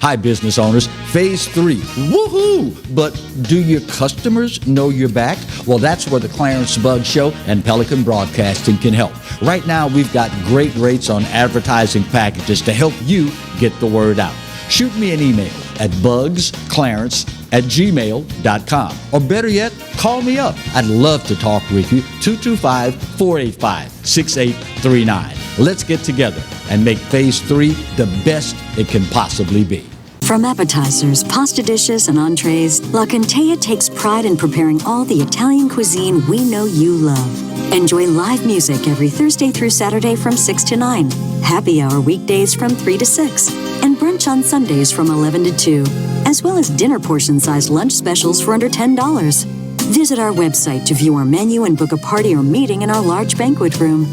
Hi, business owners. Phase 3. Woohoo! But do your customers know you're back? Well, that's where the Clarence Bug Show and Pelican Broadcasting can help. Right now, we've got great rates on advertising packages to help you get the word out. Shoot me an email at bugsclarence@gmail.com. Or better yet, call me up. I'd love to talk with you. 225-485-6839. Let's get together and make Phase 3 the best it can possibly be. From appetizers, pasta dishes, and entrees, La Contea takes pride in preparing all the Italian cuisine we know you love. Enjoy live music every Thursday through Saturday from 6 to 9, happy hour weekdays from 3 to 6, and brunch on Sundays from 11 to 2, as well as dinner portion-sized lunch specials for under $10. Visit our website to view our menu and book a party or meeting in our large banquet room.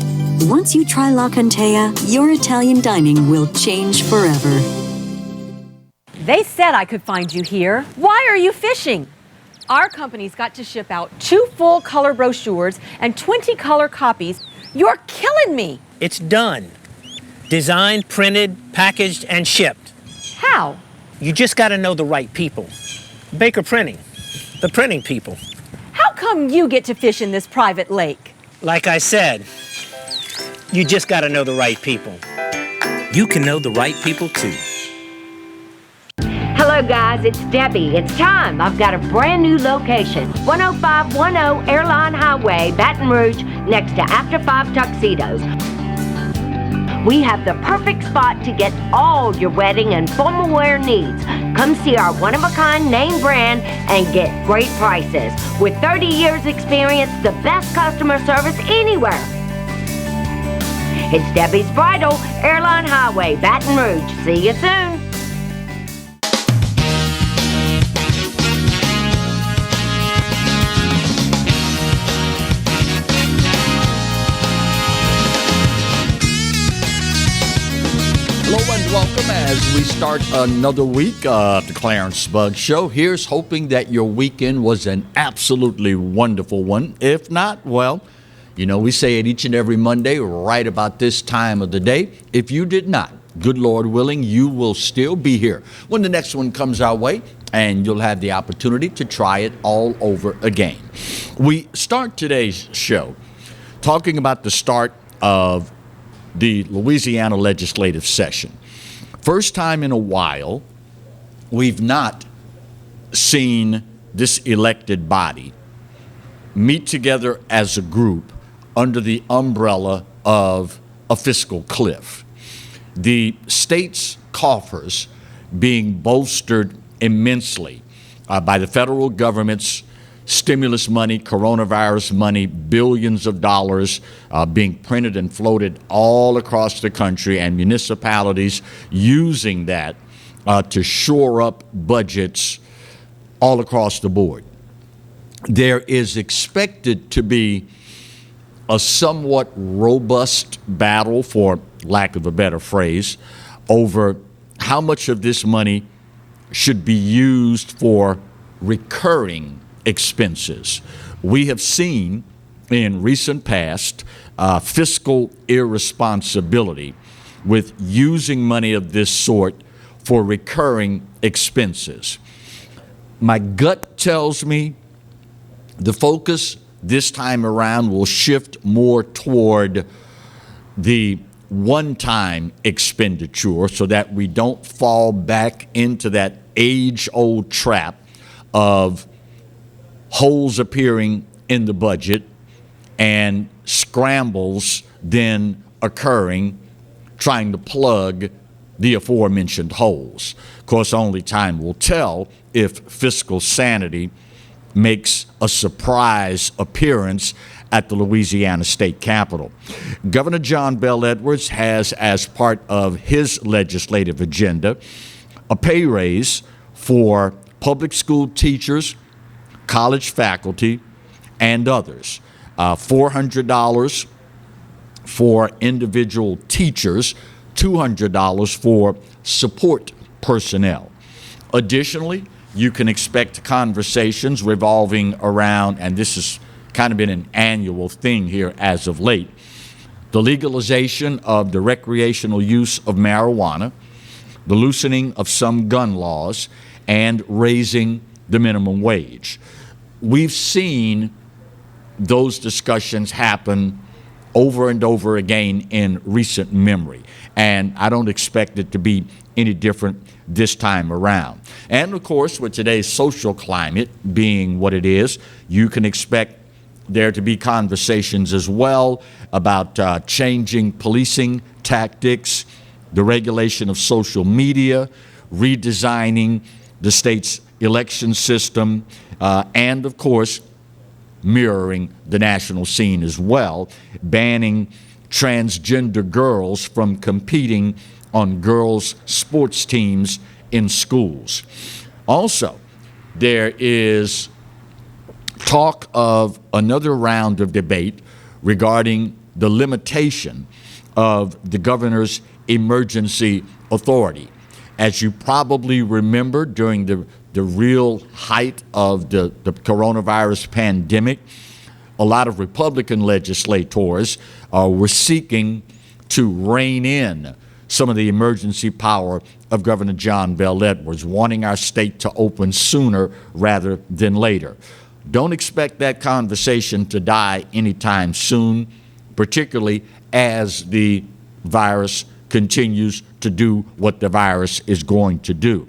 Once you try La Contea, your Italian dining will change forever. They said I could find you here. Why are you fishing? Our company's got to ship out 2 full color brochures and 20 color copies. You're killing me. It's done. Designed, printed, packaged, and shipped. How? You just got to know the right people. Baker Printing, the printing people. How come you get to fish in this private lake? Like I said, you just got to know the right people. You can know the right people too. Hello guys, it's Debbie. It's time. I've got a brand new location. 10510 Airline Highway, Baton Rouge, next to After 5 Tuxedos. We have the perfect spot to get all your wedding and formal wear needs. Come see our one-of-a-kind name brand and get great prices. With 30 years experience, the best customer service anywhere. It's Debbie's Bridal, Airline Highway, Baton Rouge. See you soon. Hello and welcome as we start another week of the Clarence Bug Show. Here's hoping that your weekend was an absolutely wonderful one. If not, well, you know, we say it each and every Monday right about this time of the day. If you did not, good Lord willing, you will still be here when the next one comes our way, and you'll have the opportunity to try it all over again. We start today's show talking about the start of the Louisiana legislative session. First time in a while, we've not seen this elected body meet together as a group under the umbrella of a fiscal cliff. The state's coffers being bolstered immensely by the federal government's stimulus money, coronavirus money, billions of dollars being printed and floated all across the country, and municipalities using that to shore up budgets all across the board. There is expected to be a somewhat robust battle, for lack of a better phrase, over how much of this money should be used for recurring expenses. We have seen in recent past fiscal irresponsibility with using money of this sort for recurring expenses. My gut tells me the focus this time around will shift more toward the one-time expenditure so that we don't fall back into that age-old trap of holes appearing in the budget and scrambles then occurring trying to plug the aforementioned holes. Of course, only time will tell if fiscal sanity makes a surprise appearance at the Louisiana State Capitol. Governor John Bel Edwards has, as part of his legislative agenda, a pay raise for public school teachers, college faculty, and others. $400 for individual teachers, $200 for support personnel. Additionally, you can expect conversations revolving around, and this has kind of been an annual thing here as of late, the legalization of the recreational use of marijuana, the loosening of some gun laws, and raising the minimum wage. We've seen those discussions happen over and over again in recent memory, and I don't expect it to be any different this time around. And of course, with today's social climate being what it is, you can expect there to be conversations as well about changing policing tactics, the regulation of social media, redesigning the state's election system, and of course, mirroring the national scene as well, banning transgender girls from competing on girls' sports teams in schools. Also, there is talk of another round of debate regarding the limitation of the governor's emergency authority. As you probably remember, during the real height of the coronavirus pandemic, a lot of Republican legislators were seeking to rein in some of the emergency power of Governor John Bel Edwards, wanting our state to open sooner rather than later. Don't expect that conversation to die anytime soon, particularly as the virus continues to do what the virus is going to do.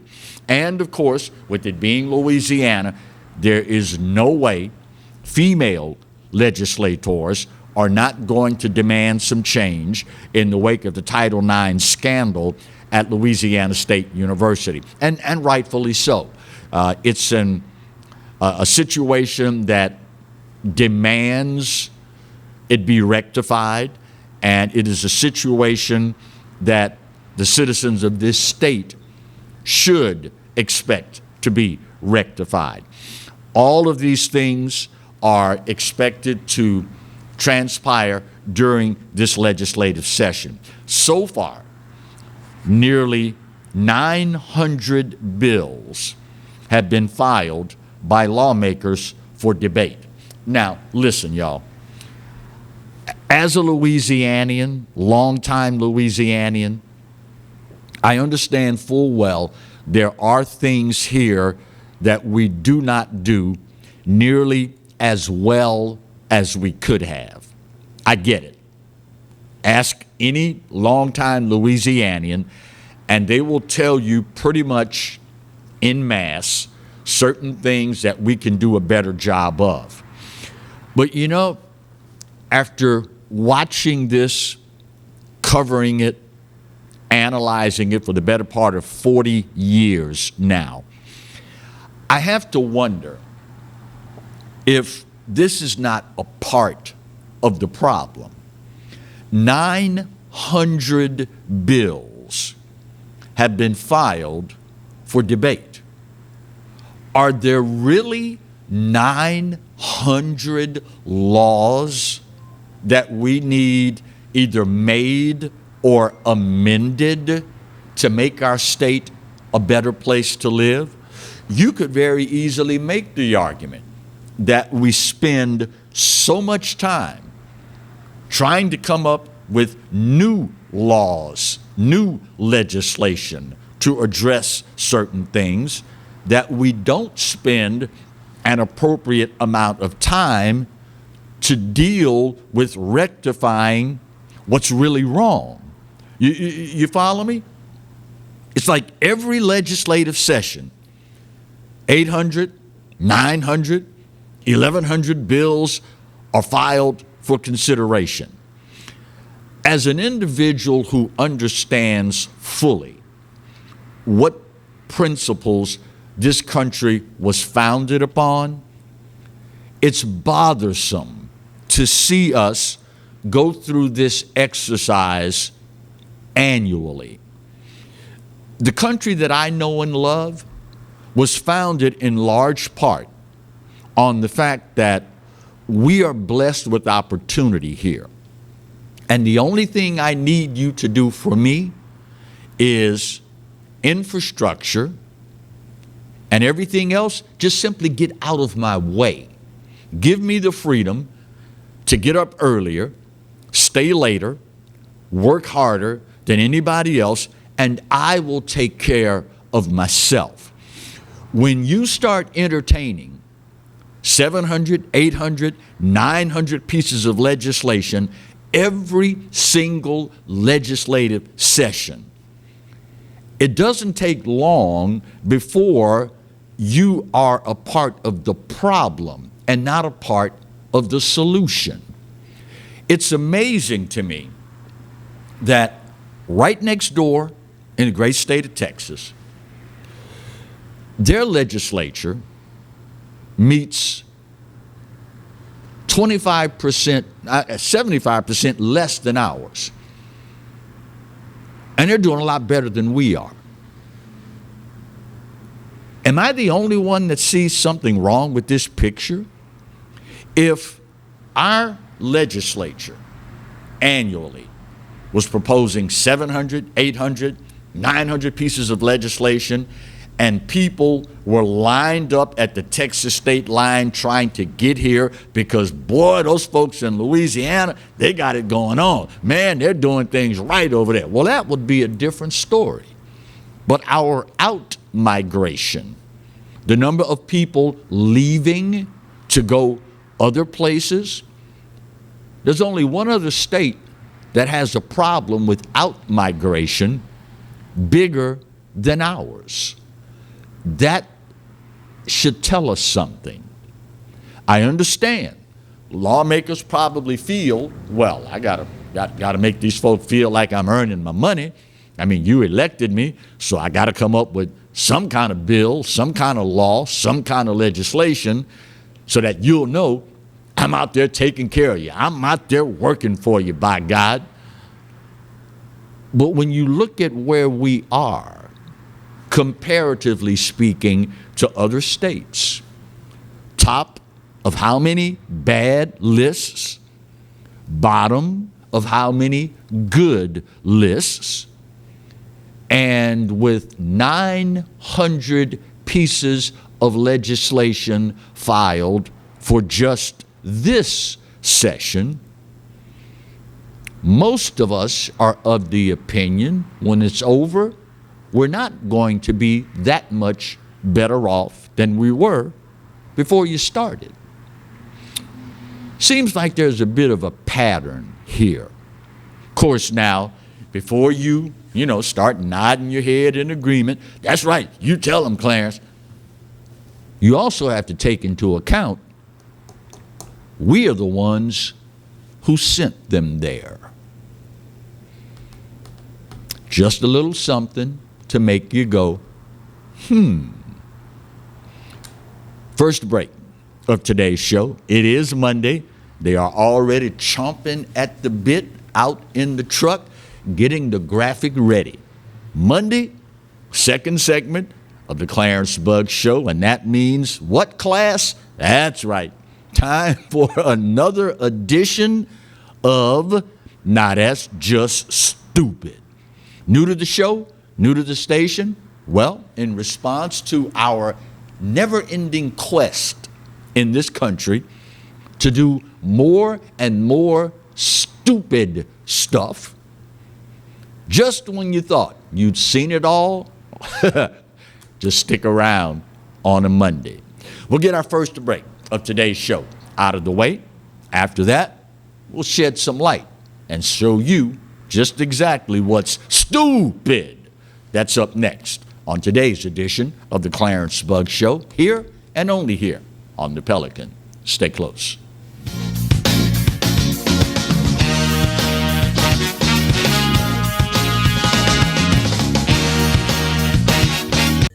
And of course, with it being Louisiana, there is no way female legislators are not going to demand some change in the wake of the Title IX scandal at Louisiana State University, and rightfully so. It's a situation that demands it be rectified, and it is a situation that the citizens of this state should expect to be rectified. All of these things are expected to transpire during this legislative session. So far, nearly 900 bills have been filed by lawmakers for debate. Now, listen, y'all. As a Louisianian, longtime Louisianian, I understand full well there are things here that we do not do nearly as well as we could have. I get it. Ask any longtime Louisianian, and they will tell you pretty much en masse certain things that we can do a better job of. But you know, after watching this, covering it, analyzing it for the better part of 40 years now, I have to wonder if this is not a part of the problem. 900 bills have been filed for debate. Are there really 900 laws that we need either made or amended to make our state a better place to live? You could very easily make the argument that we spend so much time trying to come up with new laws, new legislation to address certain things, that we don't spend an appropriate amount of time to deal with rectifying what's really wrong. You follow me? It's like every legislative session, 800, 900, 1,100 bills are filed for consideration. As an individual who understands fully what principles this country was founded upon, it's bothersome to see us go through this exercise annually. The country that I know and love was founded in large part on the fact that we are blessed with opportunity here. And the only thing I need you to do for me is infrastructure, and everything else, just simply get out of my way. Give me the freedom to get up earlier, stay later, work harder than anybody else, and I will take care of myself. When you start entertaining 700, 800, 900 pieces of legislation every single legislative session, it doesn't take long before you are a part of the problem and not a part of the solution. It's amazing to me that right next door in the great state of Texas, their legislature meets 25%, 75% less than ours. And they're doing a lot better than we are. Am I the only one that sees something wrong with this picture? If our legislature annually was proposing 700, 800, 900 pieces of legislation, and people were lined up at the Texas state line trying to get here because, boy, those folks in Louisiana, they got it going on. Man, they're doing things right over there. Well, that would be a different story. But our out-migration, the number of people leaving to go other places, there's only one other state that has a problem with out-migration bigger than ours. That should tell us something. I understand. Lawmakers probably feel, well, I gotta make these folks feel like I'm earning my money. I mean, you elected me, so I gotta come up with some kind of bill, some kind of law, some kind of legislation so that you'll know I'm out there taking care of you. I'm out there working for you, by God. But when you look at where we are, comparatively speaking to other states, top of how many bad lists, bottom of how many good lists, and with 900 pieces of legislation filed for just this session, most of us are of the opinion when it's over, we're not going to be that much better off than we were before you started. Seems like there's a bit of a pattern here. Of course, now, before you start nodding your head in agreement, that's right, you tell them, Clarence, you also have to take into account we are the ones who sent them there. Just a little something to make you go, First break of today's show. It is Monday. They are already chomping at the bit out in the truck, getting the graphic ready. Monday, second segment of the Clarence Bugg Show, and that means what, class? That's right. Time for another edition of Now That's Just Stupid. New to the show? New to the station? Well, in response to our never-ending quest in this country to do more and more stupid stuff, just when you thought you'd seen it all, just stick around on a Monday. We'll get our first break of today's show out of the way. After that, we'll shed some light and show you just exactly what's stupid. That's up next on today's edition of the Clarence Bugg Show, here and only here on the Pelican. Stay close.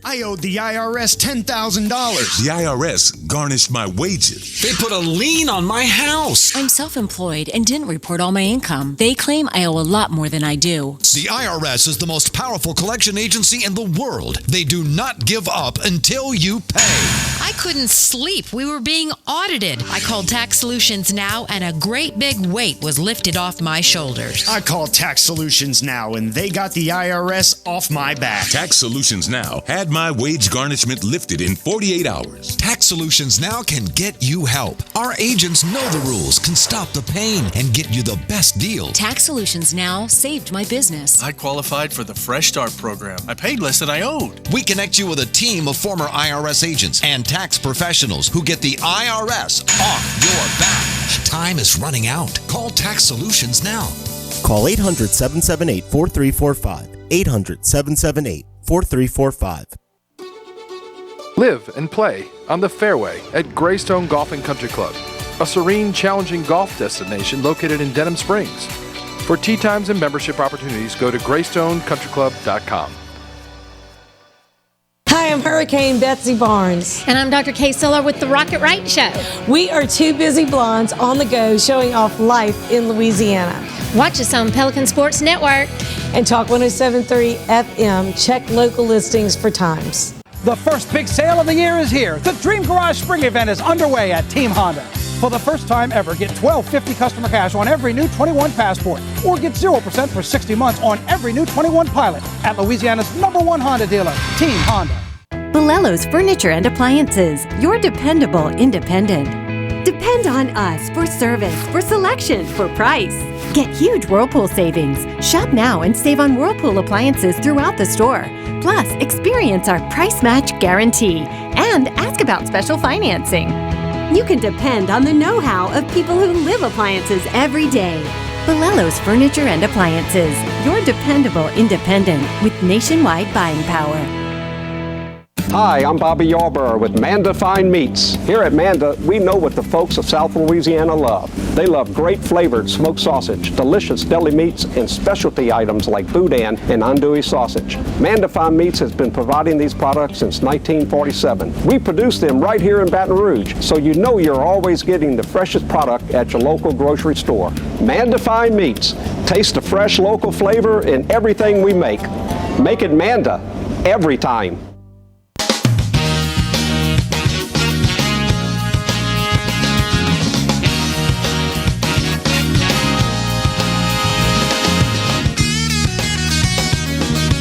I owed the IRS $10,000. The IRS garnished my wages. They put a lien on my house. I'm self-employed and didn't report all my income. They claim I owe a lot more than I do. The IRS is the most powerful collection agency in the world. They do not give up until you pay. I couldn't sleep. We were being audited. I called Tax Solutions Now, and a great big weight was lifted off my shoulders. I called Tax Solutions Now, and they got the IRS off my back. Tax Solutions Now had my wage garnishment lifted in 48 hours. Tax Solutions Now can get you help. Our agents know the rules, can stop the pain, and get you the best deal. Tax Solutions Now saved my business. I qualified for the Fresh Start program. I paid less than I owed. We connect you with a team of former IRS agents and tax professionals who get the IRS off your back. Time is running out. Call Tax Solutions now. Call 800-778-4345. 800-778-4345. Live and play on the fairway at Greystone Golf and Country Club, a serene, challenging golf destination located in Denham Springs. For tee times and membership opportunities, go to GreystoneCountryClub.com. Hi, I'm Hurricane Betsy Barnes. And I'm Dr. Kay Siller with The Rocket Right Show. We are two busy blondes on the go showing off life in Louisiana. Watch us on Pelican Sports Network. And Talk 107.3 FM. Check local listings for times. The first big sale of the year is here. The Dream Garage Spring Event is underway at Team Honda. For the first time ever, get $12.50 customer cash on every new 21 Passport, or get 0% for 60 months on every new 21 Pilot at Louisiana's #1 Honda dealer, Team Honda. Bolello's Furniture and Appliances, your dependable independent. Depend on us for service, for selection, for price. Get huge Whirlpool savings. Shop now and save on Whirlpool appliances throughout the store. Plus, experience our price match guarantee and ask about special financing. You can depend on the know-how of people who live appliances every day. Bolello's Furniture and Appliances, your dependable independent with nationwide buying power. Hi, I'm Bobby Yarborough with Manda Fine Meats. Here at Manda, we know what the folks of South Louisiana love. They love great flavored smoked sausage, delicious deli meats, and specialty items like boudin and andouille sausage. Manda Fine Meats has been providing these products since 1947. We produce them right here in Baton Rouge, so you know you're always getting the freshest product at your local grocery store. Manda Fine Meats. Taste the fresh local flavor in everything we make. Make it Manda every time.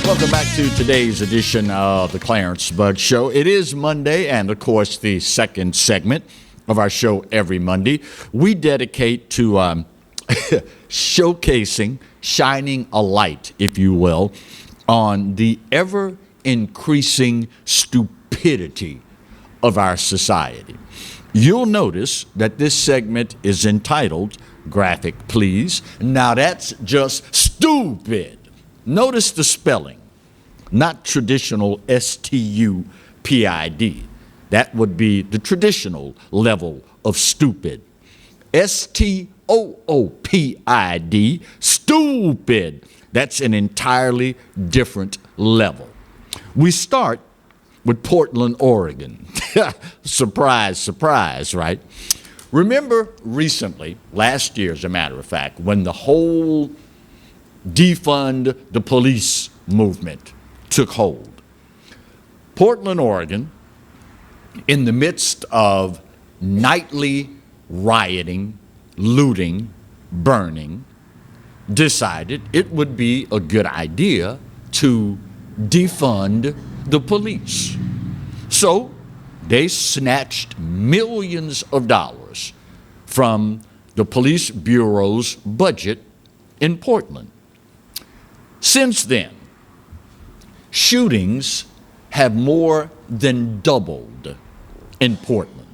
Welcome back to today's edition of the Clarence Bud Show. It is Monday, and of course, the second segment of our show every Monday, we dedicate to showcasing, shining a light, if you will, on the ever-increasing stupidity of our society. You'll notice that this segment is entitled, graphic please, now that's just stupid. Notice the spelling, not traditional S-T-U-P-I-D. That would be the traditional level of stupid. S-T-O-O-P-I-D, stupid. That's an entirely different level. We start with Portland, Oregon. Surprise, surprise, right? Remember recently, last year as a matter of fact, when the whole defund the police movement took hold. Portland, Oregon, in the midst of nightly rioting, looting, burning, decided it would be a good idea to defund the police. So they snatched millions of dollars from the police bureau's budget in Portland. Since then, shootings have more than doubled in Portland.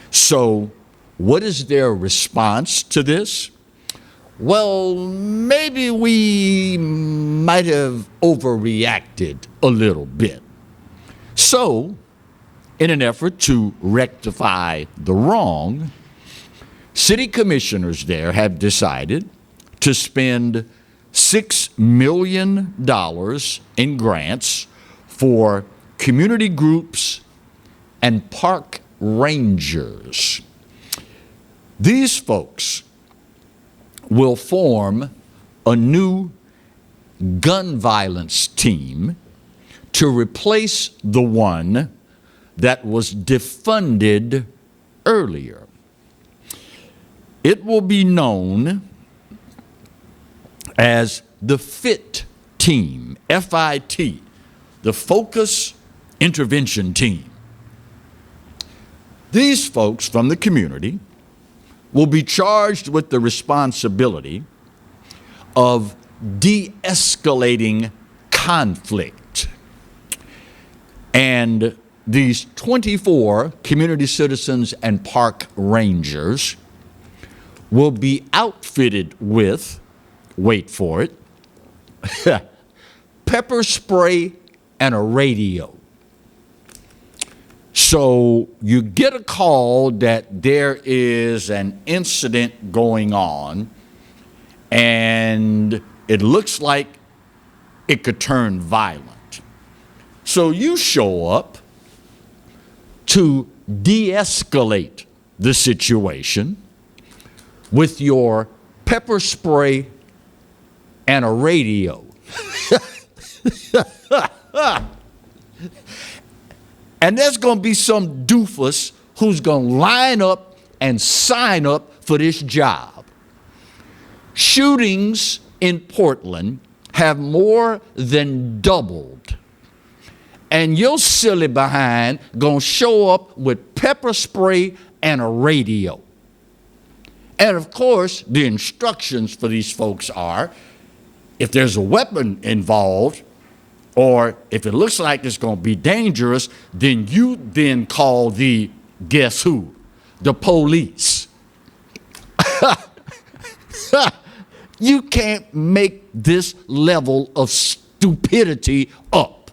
So, what is their response to this? Well, maybe we might have overreacted a little bit. So, in an effort to rectify the wrong, city commissioners there have decided to spend $6 million in grants for community groups and park rangers. These folks will form a new gun violence team to replace the one that was defunded earlier. It will be known as the FIT team, F-I-T, the Focus Intervention Team. These folks from the community will be charged with the responsibility of de-escalating conflict. And these 24 community citizens and park rangers will be outfitted with, wait for it, pepper spray and a radio. So you get a call that there is an incident going on and it looks like it could turn violent. So you show up to de-escalate the situation with your pepper spray and a radio. And there's going to be some doofus who's going to line up and sign up for this job. Shootings in Portland have more than doubled. And your silly behind going to show up with pepper spray and a radio. And of course, the instructions for these folks are, if there's a weapon involved, or if it looks like it's going to be dangerous, then you then call the, guess who? The police. You can't make this level of stupidity up.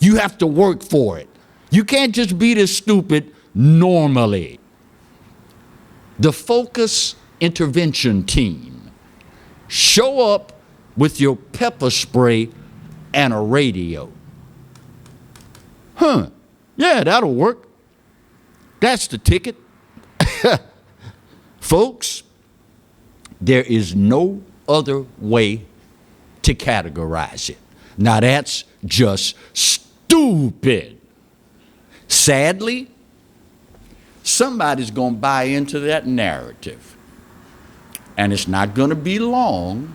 You have to work for it. You can't just be this stupid normally. The Focus Intervention Team, show up with your pepper spray and a radio. Yeah, that'll work. That's the ticket. Folks, there is no other way to categorize it. Now that's just stupid. Sadly, somebody's going to buy into that narrative. And it's not going to be long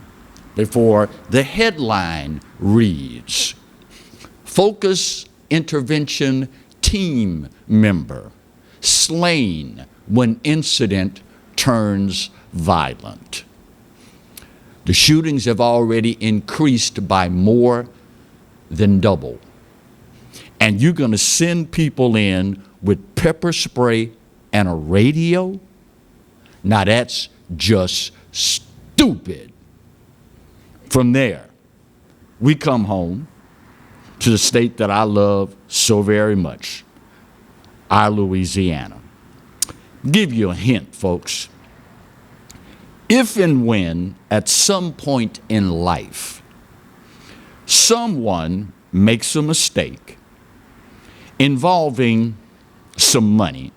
before the headline reads, Focus Intervention Team Member Slain when Incident Turns Violent. The shootings have already increased by more than double. And you're going to send people in with pepper spray and a radio? Now that's just stupid. From there, we come home to the state that I love so very much, our Louisiana. Give you a hint, folks. If and when, at some point in life, someone makes a mistake involving some money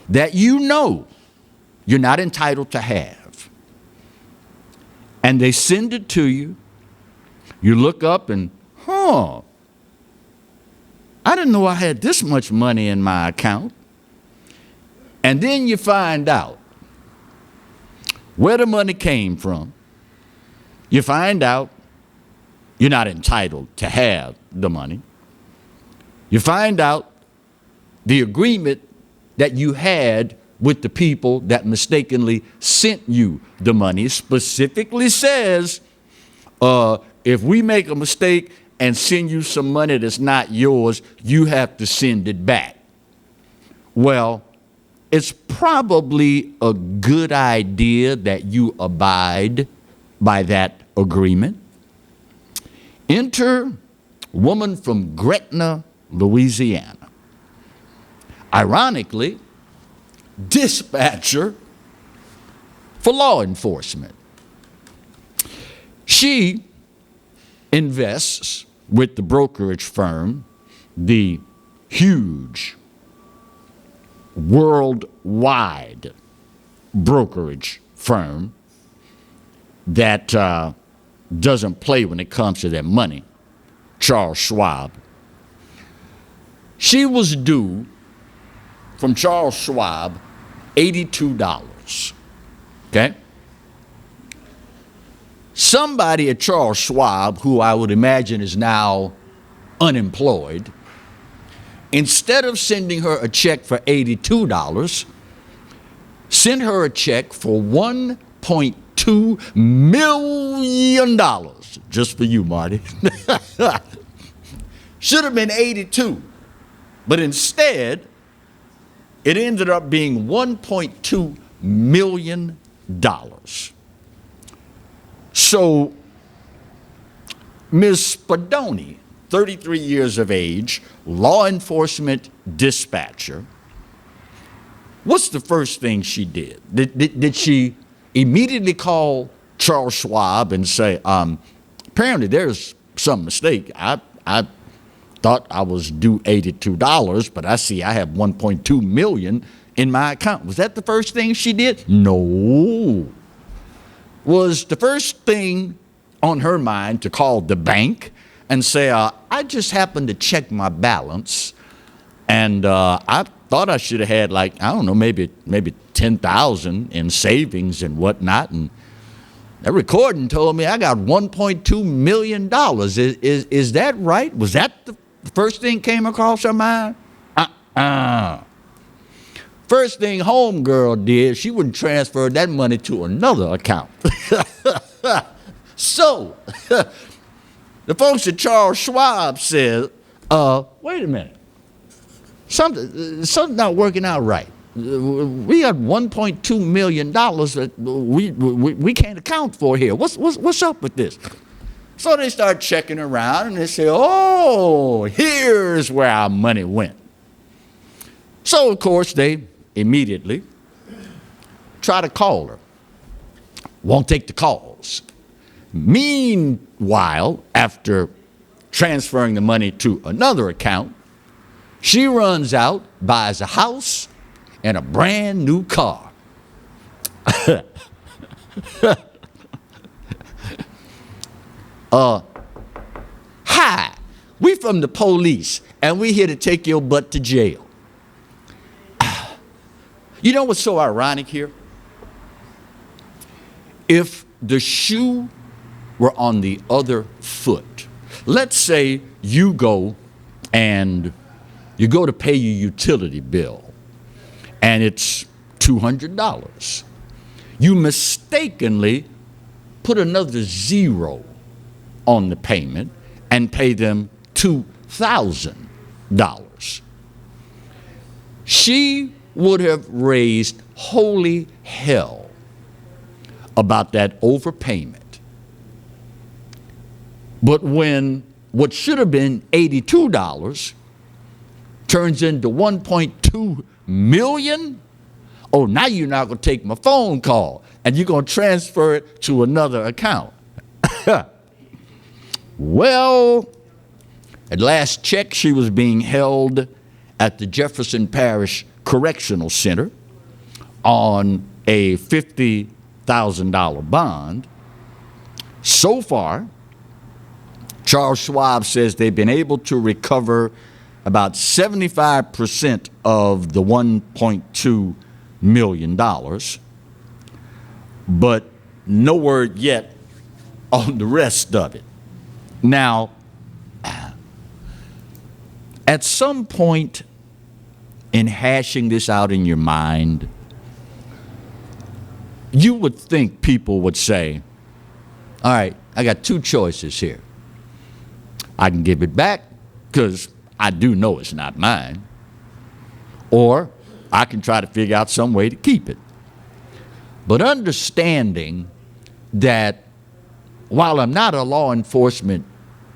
that you know you're not entitled to have, and they send it to you, you look up and, I didn't know I had this much money in my account. And then you find out where the money came from. You find out you're not entitled to have the money. You find out the agreement that you had with the people that mistakenly sent you the money specifically says, if we make a mistake and send you some money that's not yours, you have to send it back. Well, it's probably a good idea that you abide by that agreement. Enter woman from Gretna, Louisiana. Ironically, dispatcher for law enforcement. She invests with the brokerage firm, the huge worldwide brokerage firm that doesn't play when it comes to their money, Charles Schwab. She was due from Charles Schwab $82. Okay? Somebody at Charles Schwab, who I would imagine is now unemployed, instead of sending her a check for $82, sent her a check for $1.2 million. Just for you, Marty. Should have been 82, but instead, it ended up being $1.2 million. So, Ms. Spadoni, 33 years of age, law enforcement dispatcher, what's the first thing she did? Did she immediately call Charles Schwab and say, apparently there's some mistake. I thought I was due $82, but I see I have $1.2 million in my account. Was that the first thing she did? No. Was the first thing on her mind to call the bank and say, I just happened to check my balance, and I thought I should have had, like, I don't know, maybe $10,000 in savings and whatnot, and that recording told me I got $1.2 million. Is that right? Was that the first thing came across her mind? First thing homegirl did, she wouldn't transfer that money to another account. So, the folks at Charles Schwab said, wait a minute. Something's not working out right. We got $1.2 million that we can't account for here. What's up with this? So they start checking around and they say, oh, here's where our money went. So, of course, they immediately try to call her. Won't take the calls. Meanwhile, after transferring the money to another account, she runs out, buys a house and a brand new car. Hi, we from the police, and we here to take your butt to jail. You know what's so ironic here? If the shoe were on the other foot, let's say you go to pay your utility bill, and it's $200. You mistakenly put another zero on the payment and pay them $2,000. She would have raised holy hell about that overpayment. But when what should have been $82 turns into $1.2 million, oh, now you're not going to take my phone call and you're going to transfer it to another account. Well, at last check, she was being held at the Jefferson Parish Correctional Center on a $50,000 bond. So far, Charles Schwab says they've been able to recover about 75% of the $1.2 million, but no word yet on the rest of it. Now, at some point in hashing this out in your mind, you would think people would say, all right, I got two choices here. I can give it back because I do know it's not mine, or I can try to figure out some way to keep it. But understanding that while I'm not a law enforcement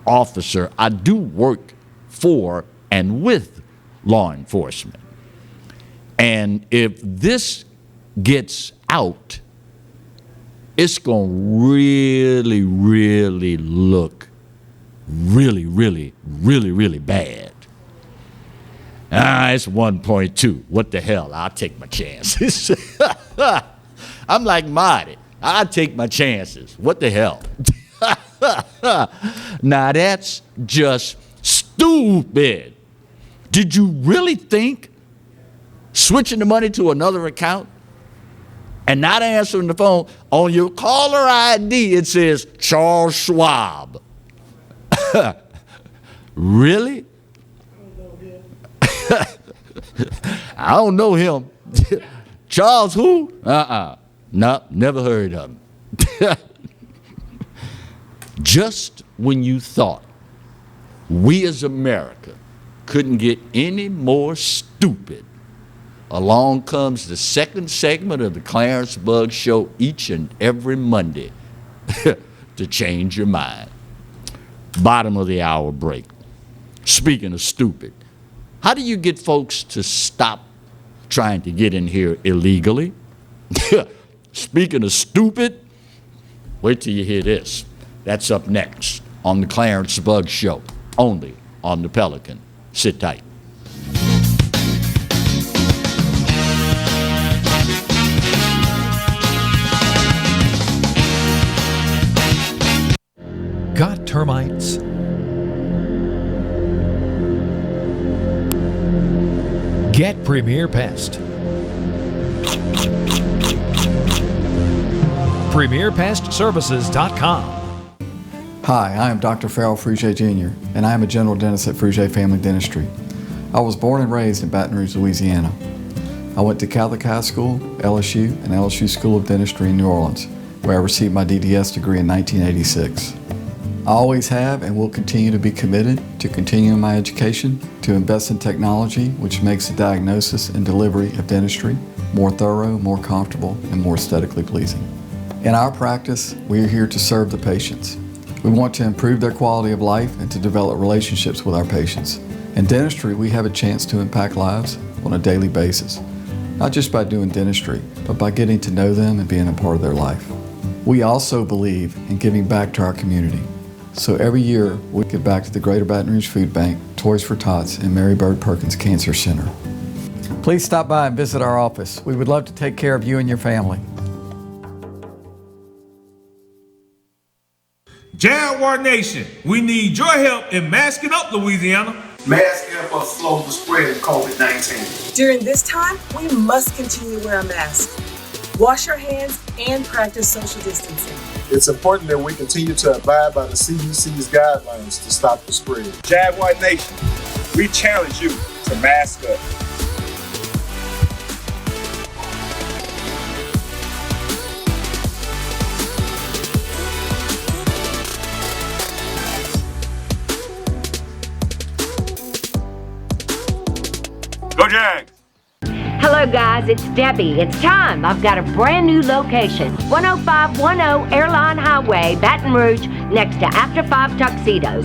officer, I do work for and with law enforcement. And if this gets out, it's going to really, really look really, really, really, really bad. It's 1.2. What the hell? I'll take my chances. I'm like Marty. I'll take my chances. What the hell? Now that's just stupid. Did you really think switching the money to another account and not answering the phone, on your caller ID it says Charles Schwab? Really? I don't know him. Charles who? No, never heard of him. Just when you thought we as America couldn't get any more stupid, along comes the second segment of the Clarence Bugg Show each and every Monday to change your mind. Bottom of the hour break. Speaking of stupid, how do you get folks to stop trying to get in here illegally? Speaking of stupid, wait till you hear this. That's up next on the Clarence Bugg Show, only on the Pelican. Sit tight. Got termites? Get Premier Pest. PremierPestServices.com. Hi, I am Dr. Farrell Frugier Jr., and I am a general dentist at Frugier Family Dentistry. I was born and raised in Baton Rouge, Louisiana. I went to Catholic High School, LSU, and LSU School of Dentistry in New Orleans, where I received my DDS degree in 1986. I always have and will continue to be committed to continuing my education, to invest in technology which makes the diagnosis and delivery of dentistry more thorough, more comfortable, and more aesthetically pleasing. In our practice, we are here to serve the patients. We want to improve their quality of life and to develop relationships with our patients. In dentistry, we have a chance to impact lives on a daily basis, not just by doing dentistry, but by getting to know them and being a part of their life. We also believe in giving back to our community. So every year, we give back to the Greater Baton Rouge Food Bank, Toys for Tots, and Mary Bird Perkins Cancer Center. Please stop by and visit our office. We would love to take care of you and your family. Jaguar Nation, we need your help in masking up Louisiana. Masks help us slow the spread of COVID-19. During this time, we must continue to wear a mask, wash our hands, and practice social distancing. It's important that we continue to abide by the CDC's guidelines to stop the spread. Jaguar Nation, we challenge you to mask up. Go Jags! Hello guys, it's Debbie. It's time. I've got a brand new location. 10510 Airline Highway, Baton Rouge, next to After 5 Tuxedos.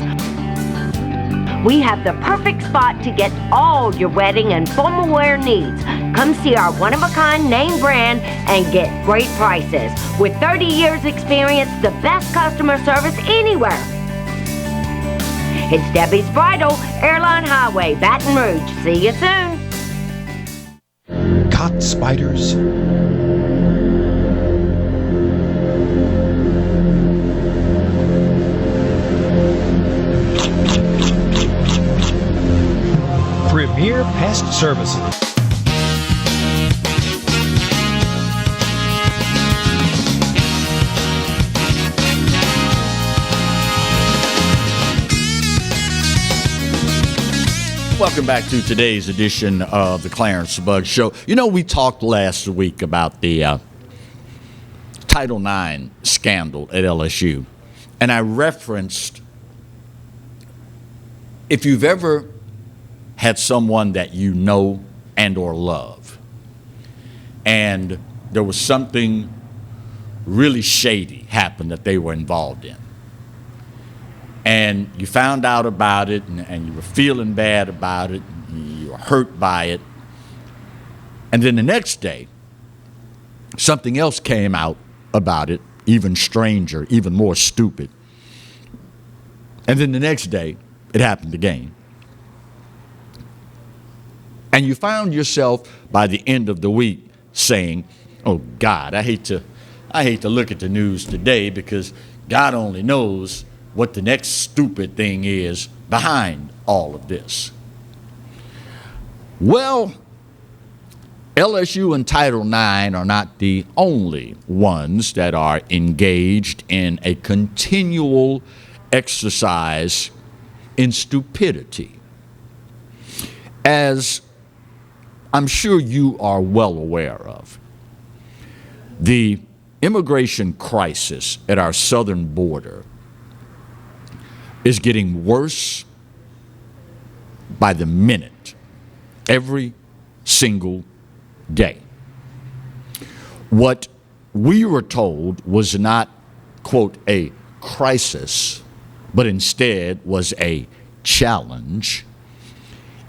We have the perfect spot to get all your wedding and formal wear needs. Come see our one-of-a-kind name brand and get great prices. With 30 years experience, the best customer service anywhere. It's Debbie's Bridal, Airline Highway, Baton Rouge. See you soon. Caught spiders? Premier Pest Services. Welcome back to today's edition of the Clarence Bugg Show. You know, we talked last week about the Title IX scandal at LSU, and I referenced if you've ever had someone that you know and or love, and there was something really shady happened that they were involved in, and you found out about it, and you were feeling bad about it, and you were hurt by it, and then the next day, something else came out about it, even stranger, even more stupid, and then the next day, it happened again. And you found yourself by the end of the week saying, oh God, I hate to look at the news today because God only knows what the next stupid thing is behind all of this. Well, LSU and Title IX are not the only ones that are engaged in a continual exercise in stupidity. As I'm sure you are well aware of, the immigration crisis at our southern border is getting worse by the minute, every single day. What we were told was not, quote, a crisis, but instead was a challenge,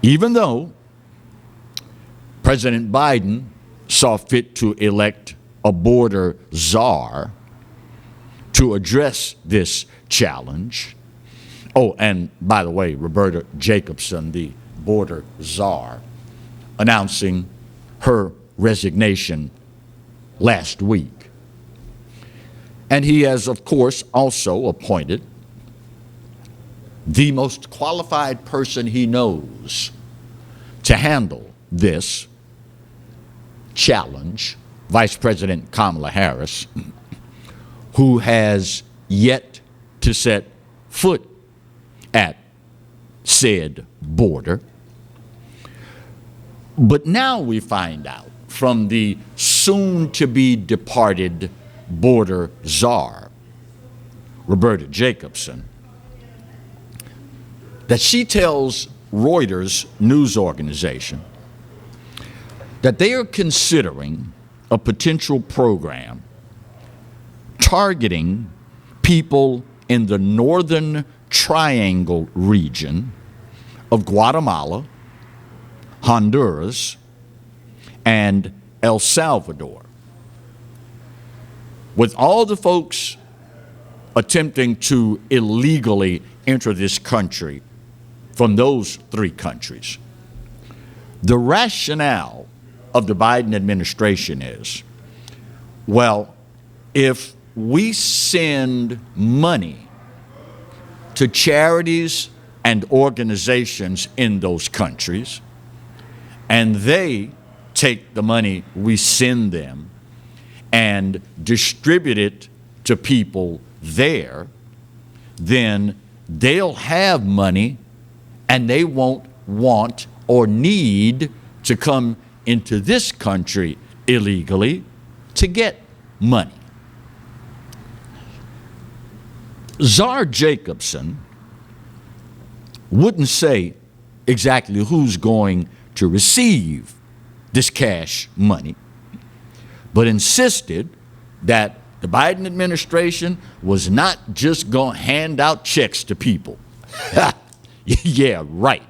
even though President Biden saw fit to elect a border czar to address this challenge. Oh, and by the way, Roberta Jacobson, the border czar, announcing her resignation last week. And he has, of course, also appointed the most qualified person he knows to handle this challenge, Vice President Kamala Harris, who has yet to set foot at said border. But now we find out from the soon-to-be departed border czar, Roberta Jacobson, that she tells Reuters news organization that they are considering a potential program targeting people in the Northern Triangle region of Guatemala, Honduras, and El Salvador, with all the folks attempting to illegally enter this country from those three countries. The rationale of the Biden administration is, well, if we send money to charities and organizations in those countries, and they take the money we send them and distribute it to people there, then they'll have money and they won't want or need to come into this country illegally to get money. Czar Jacobson wouldn't say exactly who's going to receive this cash money, but insisted that the Biden administration was not just going to hand out checks to people. Yeah, right.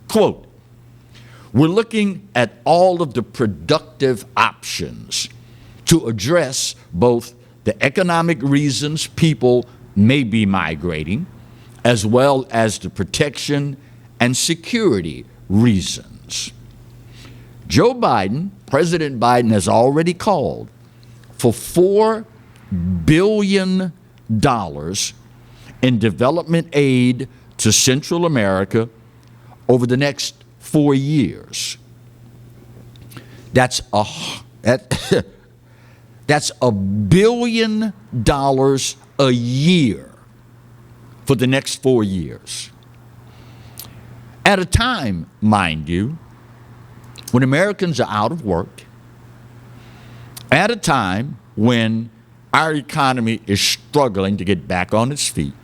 Quote, we're looking at all of the productive options to address both the economic reasons people may be migrating, as well as the protection and security reasons. Joe Biden, President Biden, has already called for $4 billion in development aid to Central America over the next 4 years. That's $1 billion a year for the next 4 years. At a time, mind you, when Americans are out of work, at a time when our economy is struggling to get back on its feet,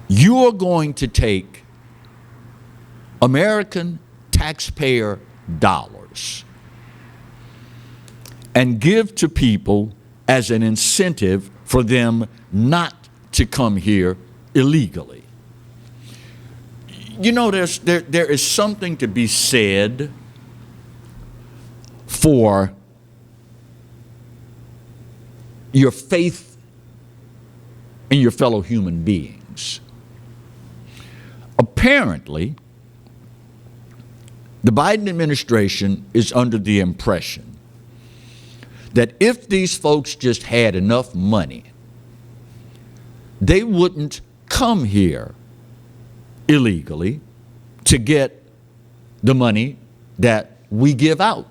you are going to take American taxpayer dollars and give to people as an incentive for them not to come here illegally. You know, there is something to be said for your faith in your fellow human beings. Apparently, the Biden administration is under the impression that if these folks just had enough money, they wouldn't come here illegally to get the money that we give out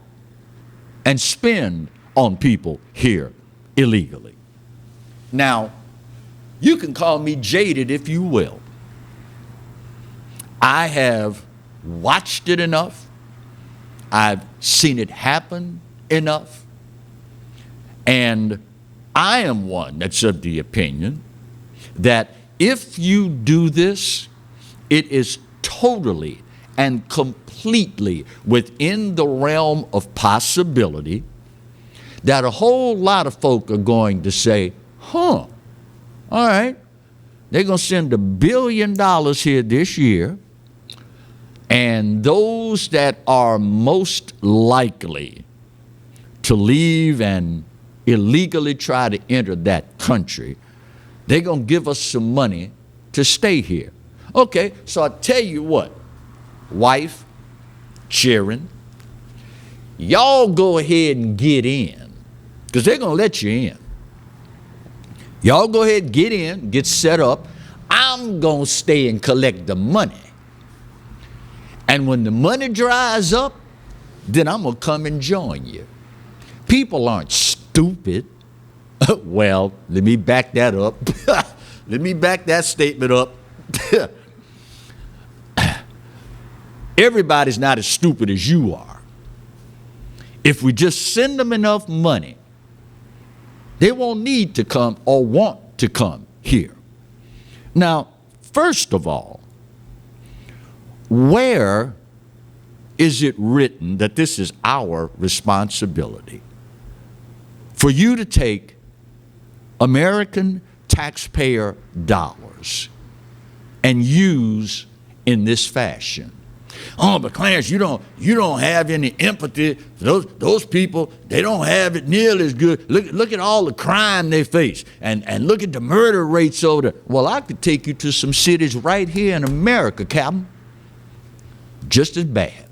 and spend on people here illegally. Now, you can call me jaded if you will. I have watched it enough. I've seen it happen enough. And I am one that's of the opinion that if you do this, it is totally and completely within the realm of possibility that a whole lot of folk are going to say, all right, they're going to send $1 billion here this year, and those that are most likely to leave and illegally try to enter that country, they're going to give us some money to stay here. Okay, so I tell you what, wife, children, y'all go ahead and get in, because they're going to let you in. Y'all go ahead, get in, get set up. I'm going to stay and collect the money. And when the money dries up, then I'm going to come and join you. People aren't stupid. Well, let me back that up. Let me back that statement up. Everybody's not as stupid as you are. If we just send them enough money, they won't need to come or want to come here. Now, first of all, where is it written that this is our responsibility for you to take American taxpayer dollars and use in this fashion? Oh, but Clarence, you don't have any empathy for those people. They don't have it nearly as good. Look at all the crime they face, and look at the murder rates over there. Well, I could take you to some cities right here in America, Captain, just as bad.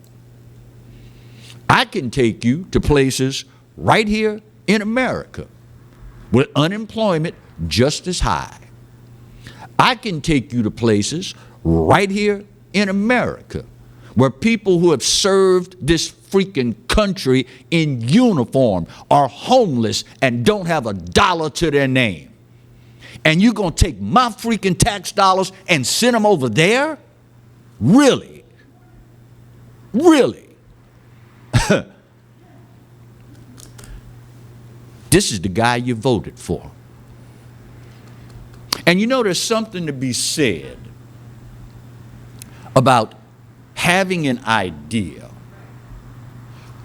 I can take you to places right here in America with unemployment just as high. I can take you to places right here in America where people who have served this freaking country in uniform are homeless and don't have a dollar to their name. And you're going to take my freaking tax dollars and send them over there? Really? Really? This is the guy you voted for. And you know, there's something to be said about having an idea,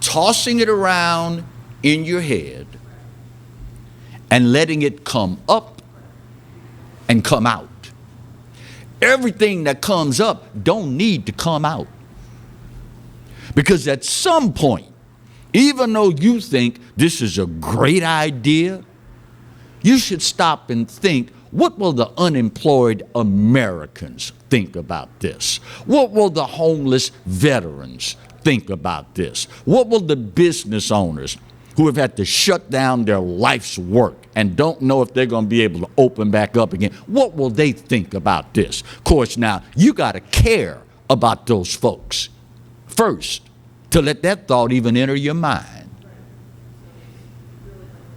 tossing it around in your head, and letting it come up and come out. Everything that comes up don't need to come out. Because at some point, even though you think this is a great idea, you should stop and think, what will the unemployed Americans think about this? What will the homeless veterans think about this? What will the business owners who have had to shut down their life's work and don't know if they're going to be able to open back up again, what will they think about this? Of course, now, you got to care about those folks first to let that thought even enter your mind.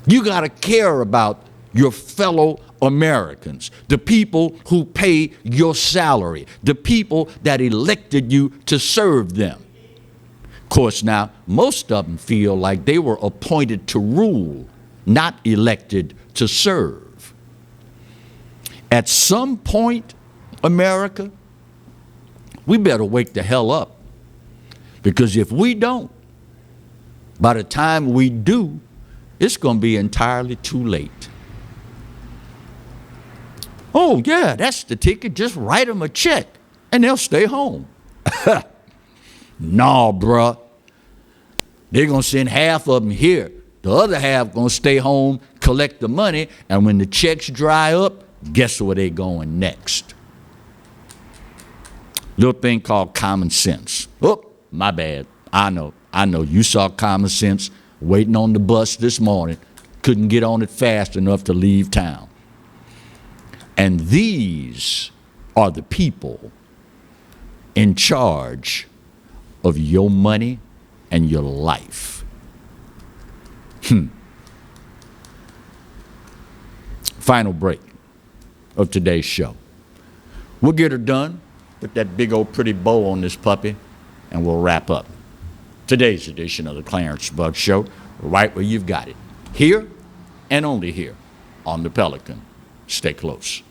You got to care about your fellow Americans, the people who pay your salary, the people that elected you to serve them. Of course, now, most of them feel like they were appointed to rule, not elected to serve. At some point, America, we better wake the hell up. Because if we don't, by the time we do, it's going to be entirely too late. Oh, yeah, that's the ticket. Just write them a check, and they'll stay home. Nah, bruh. They're going to send half of them here. The other half going to stay home, collect the money, and when the checks dry up, guess where they going next? Little thing called common sense. Oh, my bad. I know. You saw common sense waiting on the bus this morning. Couldn't get on it fast enough to leave town. And these are the people in charge of your money and your life. Final break of today's show. We'll get her done, put that big old pretty bow on this puppy, and we'll wrap up today's edition of the Clarence Bug Show, right where you've got it. Here and only here on the Pelican. Stay close.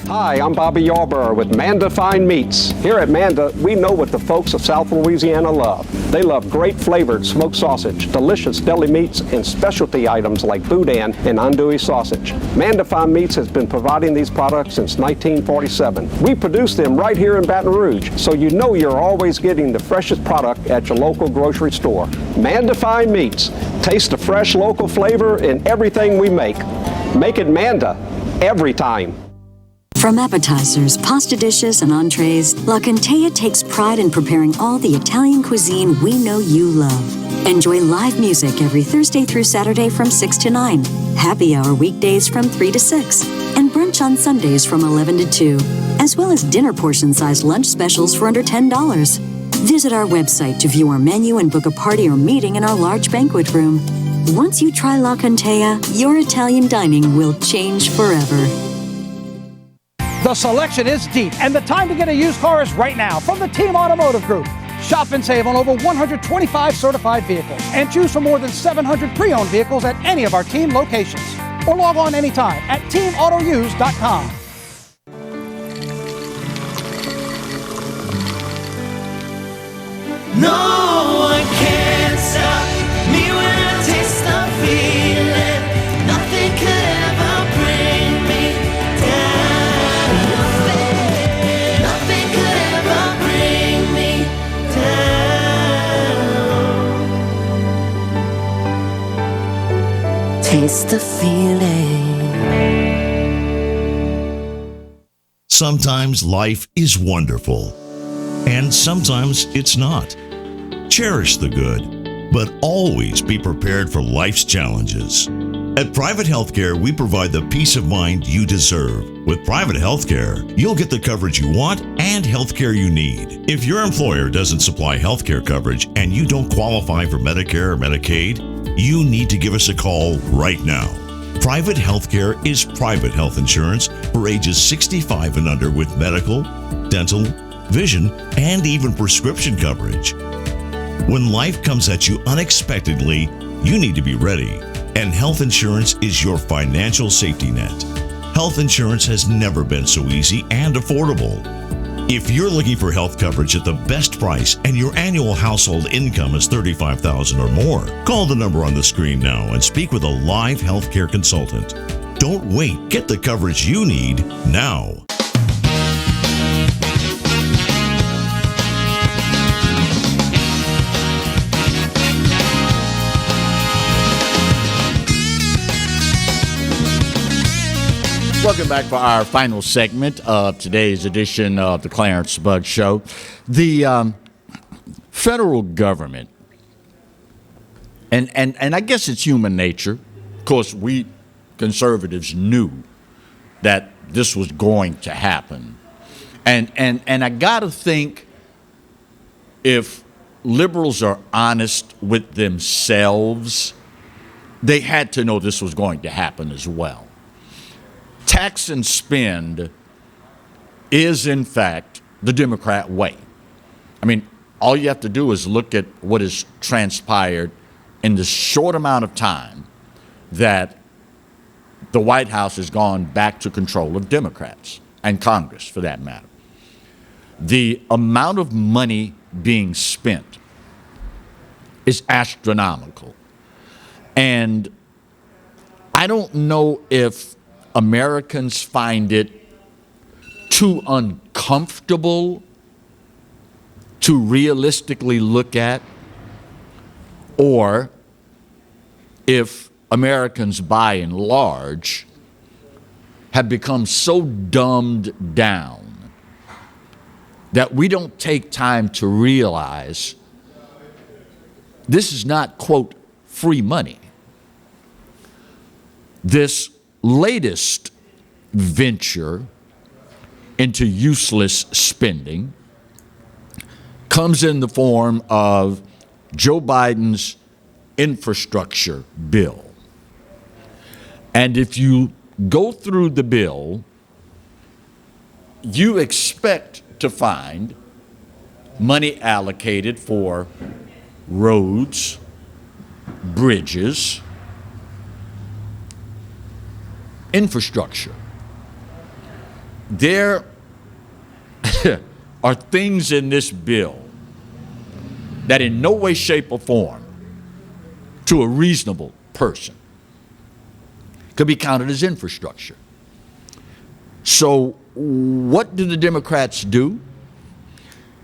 Hi, I'm Bobby Yarborough with Manda Fine Meats. Here at Manda, we know what the folks of South Louisiana love. They love great flavored smoked sausage, delicious deli meats, and specialty items like boudin and andouille sausage. Manda Fine Meats has been providing these products since 1947. We produce them right here in Baton Rouge, so you know you're always getting the freshest product at your local grocery store. Manda Fine Meats. Taste the fresh local flavor in everything we make. Make it Manda every time. From appetizers, pasta dishes, and entrees, La Cantea takes pride in preparing all the Italian cuisine we know you love. Enjoy live music every Thursday through Saturday from 6 to 9, happy hour weekdays from 3 to 6, and brunch on Sundays from 11 to 2, as well as dinner portion-sized lunch specials for under $10. Visit our website to view our menu and book a party or meeting in our large banquet room. Once you try La Cantea, your Italian dining will change forever. The selection is deep, and the time to get a used car is right now from the Team Automotive Group. Shop and save on over 125 certified vehicles and choose from more than 700 pre-owned vehicles at any of our team locations. Or log on anytime at teamautouse.com. No one can stop me when I taste the feeling. Nothing could ever bring me down. Nothing could ever bring me down. Taste the feeling. Sometimes life is wonderful, and sometimes it's not. Cherish the good, but always be prepared for life's challenges. At Private Healthcare, we provide the peace of mind you deserve. With Private Healthcare, you'll get the coverage you want and healthcare you need. If your employer doesn't supply healthcare coverage and you don't qualify for Medicare or Medicaid, you need to give us a call right now. Private Healthcare is private health insurance for ages 65 and under with medical, dental, vision, and even prescription coverage. When life comes at you unexpectedly, you need to be ready, and health insurance is your financial safety net. Health insurance has never been so easy and affordable. If you're looking for health coverage at the best price and your annual household income is $35,000 or more, call the number on the screen now and speak with a live healthcare consultant. Don't wait. Get the coverage you need now. Welcome back for our final segment of today's edition of the Clarence Bug Show. The federal government, and I guess it's human nature. Of course, we conservatives knew that this was going to happen. And I got to think, if liberals are honest with themselves, they had to know this was going to happen as well. Tax and spend is, in fact, the Democrat way. I mean, all you have to do is look at what has transpired in the short amount of time that the White House has gone back to control of Democrats, and Congress, for that matter. The amount of money being spent is astronomical. And I don't know if Americans find it too uncomfortable to realistically look at, or if Americans by and large have become so dumbed down that we don't take time to realize this is not, quote, free money. This latest venture into useless spending comes in the form of Joe Biden's infrastructure bill. And if you go through the bill, you expect to find money allocated for roads, bridges, infrastructure. There are things in this bill that in no way, shape, or form to a reasonable person could be counted as infrastructure. So what do the Democrats do?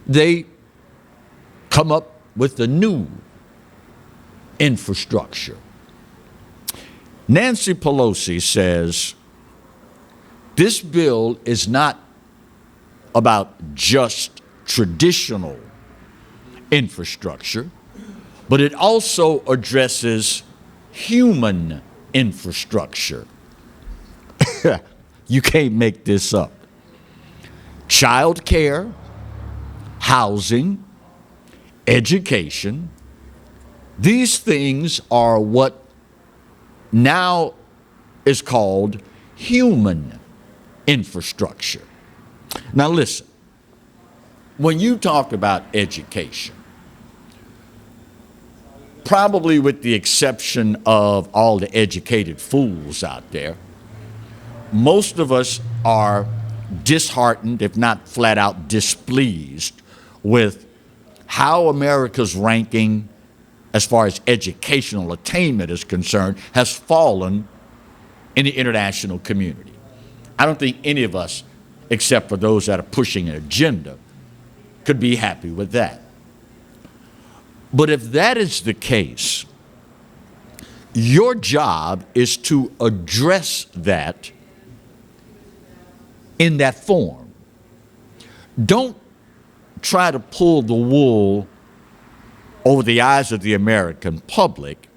They come up with a new infrastructure. Nancy Pelosi says this bill is not about just traditional infrastructure, but it also addresses human infrastructure. You can't make this up. Child care, housing, education, these things are what now is called human infrastructure. Now listen, when you talk about education, probably with the exception of all the educated fools out there, most of us are disheartened, if not flat out displeased, with how America's ranking as far as educational attainment is concerned has fallen in the international community. I don't think any of us, except for those that are pushing an agenda, could be happy with that. But if that is the case, your job is to address that in that form. Don't try to pull the wool over the eyes of the American public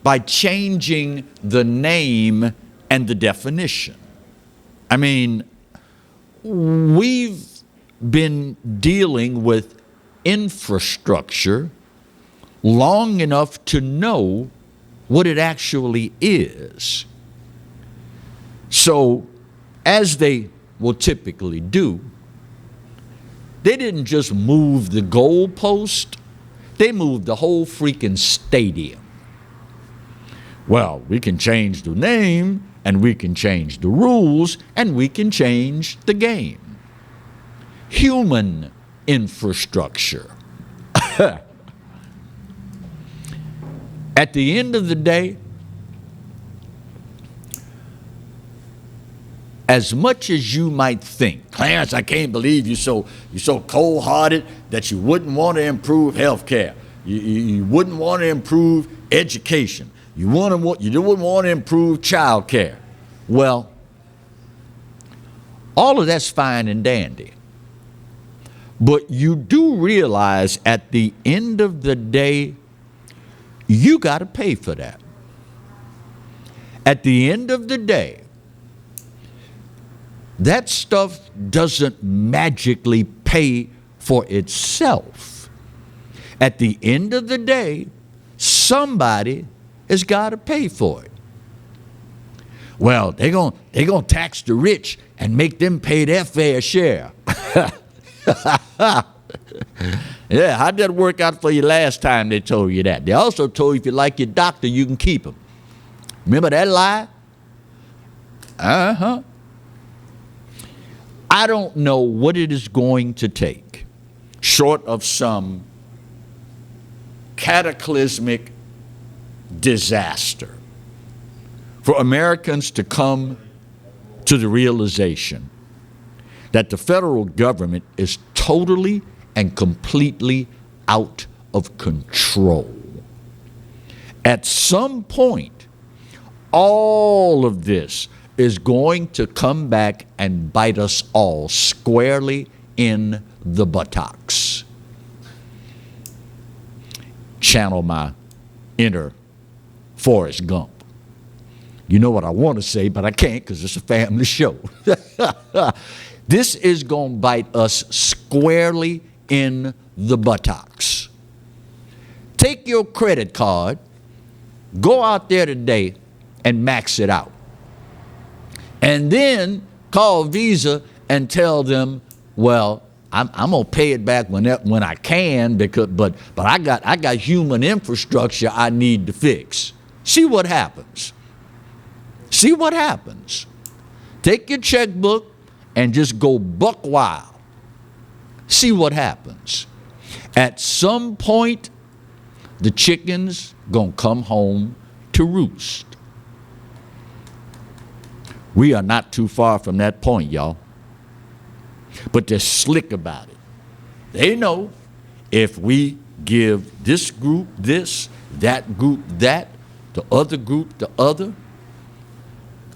by changing the name and the definition. I mean, we've been dealing with infrastructure long enough to know what it actually is. So, as they will typically do, they didn't just move the goalpost, they moved the whole freaking stadium. Well, we can change the name, and we can change the rules, and we can change the game. Human infrastructure. At the end of the day, as much as you might think, Clarence, I can't believe you're so cold-hearted that you wouldn't want to improve health care. You wouldn't want to improve education. You wouldn't want to improve child care. Well, all of that's fine and dandy. But you do realize at the end of the day, you got to pay for that. At the end of the day, that stuff doesn't magically pay for itself. At the end of the day, somebody has got to pay for it. Well, they're gonna tax the rich and make them pay their fair share. Yeah, how'd that work out for you last time they told you that? They also told you if you like your doctor, you can keep him. Remember that lie? Uh-huh. I don't know what it is going to take, short of some cataclysmic disaster, for Americans to come to the realization that the federal government is totally and completely out of control. At some point, all of this is going to come back and bite us all squarely in the buttocks. Channel my inner Forrest Gump. You know what I want to say, but I can't because it's a family show. This is going to bite us squarely in the buttocks. Take your credit card, go out there today and max it out. And then call Visa and tell them, well, I'm going to pay it back when I can, but I got human infrastructure I need to fix. See what happens. See what happens. Take your checkbook and just go buck wild. See what happens. At some point, the chicken's gonna come home to roost. We are not too far from that point, y'all. But they're slick about it. They know if we give this group this, that group that, the other group the other,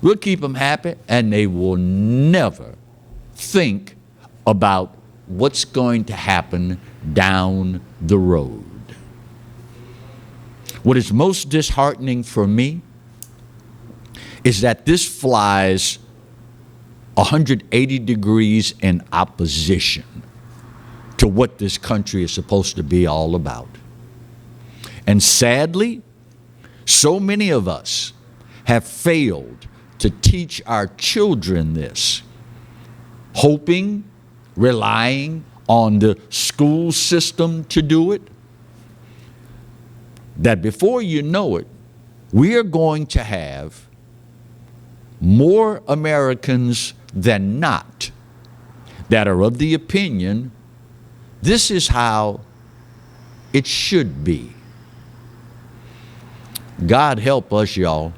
we'll keep them happy, and they will never think about what's going to happen down the road. What is most disheartening for me is that this flies 180 degrees in opposition to what this country is supposed to be all about. And sadly, so many of us have failed to teach our children this, hoping, relying on the school system to do it, that before you know it, we are going to have more Americans than not that are of the opinion this is how it should be. God help us, y'all.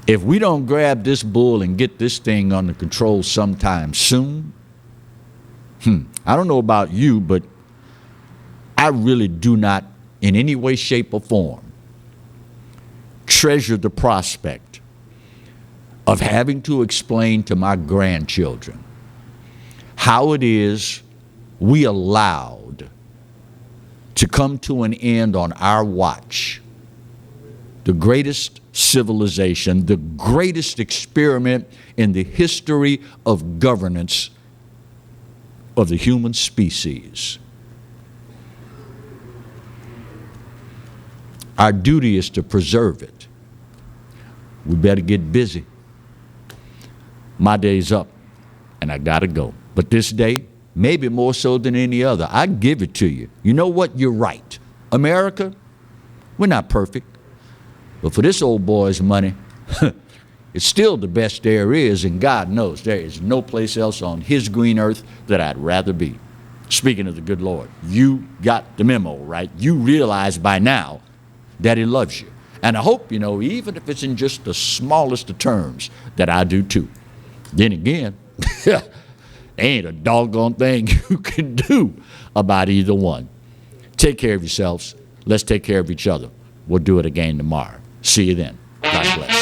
If we don't grab this bull and get this thing under control sometime soon, I don't know about you, but I really do not, in any way, shape, or form, treasure the prospect of having to explain to my grandchildren how it is we allowed to come to an end on our watch the greatest civilization, the greatest experiment in the history of governance of the human species. Our duty is to preserve it. We better get busy. My day's up, and I gotta go. But this day, maybe more so than any other, I give it to you. You know what? You're right. America, we're not perfect. But for this old boy's money, it's still the best there is, and God knows there is no place else on his green earth that I'd rather be. Speaking of the good Lord, you got the memo, right? You realize by now that he loves you. And I hope, you know, even if it's in just the smallest of terms, that I do too. Then again, ain't a doggone thing you can do about either one. Take care of yourselves. Let's take care of each other. We'll do it again tomorrow. See you then. God bless.